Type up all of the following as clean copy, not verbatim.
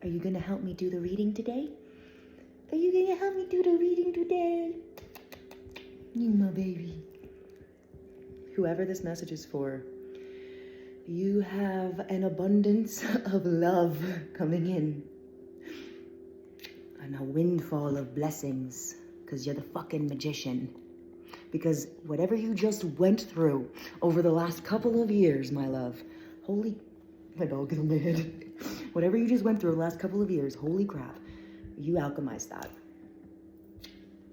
Are you gonna help me do the reading today? Are you gonna help me do the reading today? You my baby. Whoever this message is for, you have an abundance of love coming in. And a windfall of blessings, because you're the fucking magician. Because whatever you just went through over the last couple of years, my love, my dog is on my head. Whatever you just went through the last couple of years, holy crap, you alchemized that.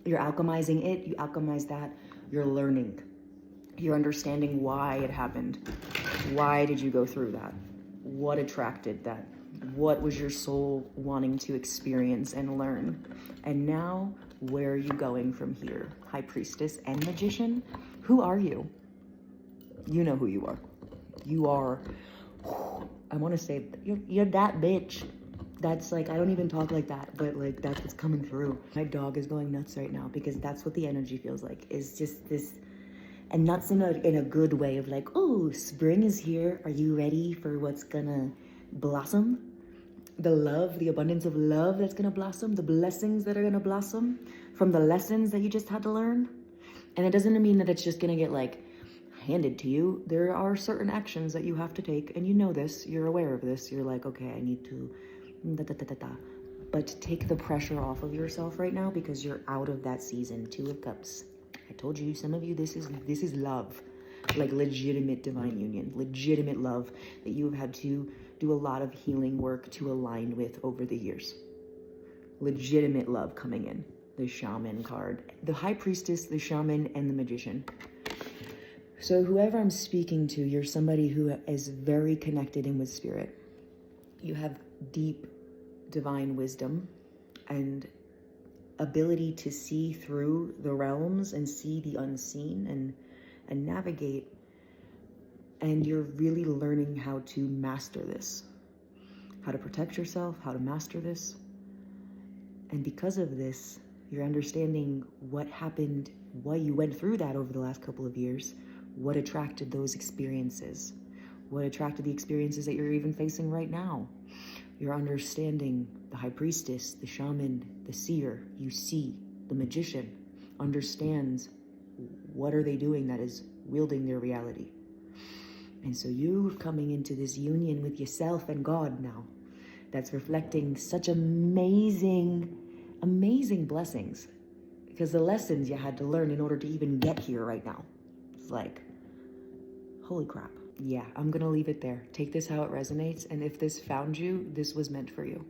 You're alchemizing it, you alchemize that, you're learning. You're understanding why it happened. Why did you go through that? What attracted that? What was your soul wanting to experience and learn? And now, where are you going from here? High Priestess and Magician? Who are you? You know who you are. You are, I want to say, you're that bitch. That's like, I don't even talk like that, but like that's what's coming through. My dog is going nuts right now because that's what the energy feels like. Is just this, and nuts in a good way of like, oh, spring is here. Are you ready for what's gonna blossom? The love, the abundance of love that's gonna blossom, the blessings that are gonna blossom from the lessons that you just had to learn. And it doesn't mean that it's just gonna get like handed to you. There are certain actions that you have to take, and you know this, you're aware of this. You're like, okay, I need to but take the pressure off of yourself right now because you're out of that season. Two of Cups. I told you, some of you, this is love, like legitimate divine union, legitimate love that you have had to do a lot of healing work to align with over the years. Legitimate love coming in. The Shaman card, the High Priestess, the Shaman, and the Magician. So whoever I'm speaking to, you're somebody who is very connected in with spirit. You have deep divine wisdom and ability to see through the realms and see the unseen and navigate. And you're really learning how to master this, how to protect yourself, how to master this. And because of this, you're understanding what happened, why you went through that over the last couple of years, what attracted those experiences, what attracted the experiences that you're even facing right now. You're understanding the High Priestess, the Shaman, the Seer. You see, the Magician understands what are they doing that is wielding their reality. And so you're coming into this union with yourself and God now that's reflecting such amazing, amazing blessings. Because the lessons you had to learn in order to even get here right now. It's like, holy crap. Yeah, I'm gonna leave it there. Take this how it resonates, and if this found you, this was meant for you.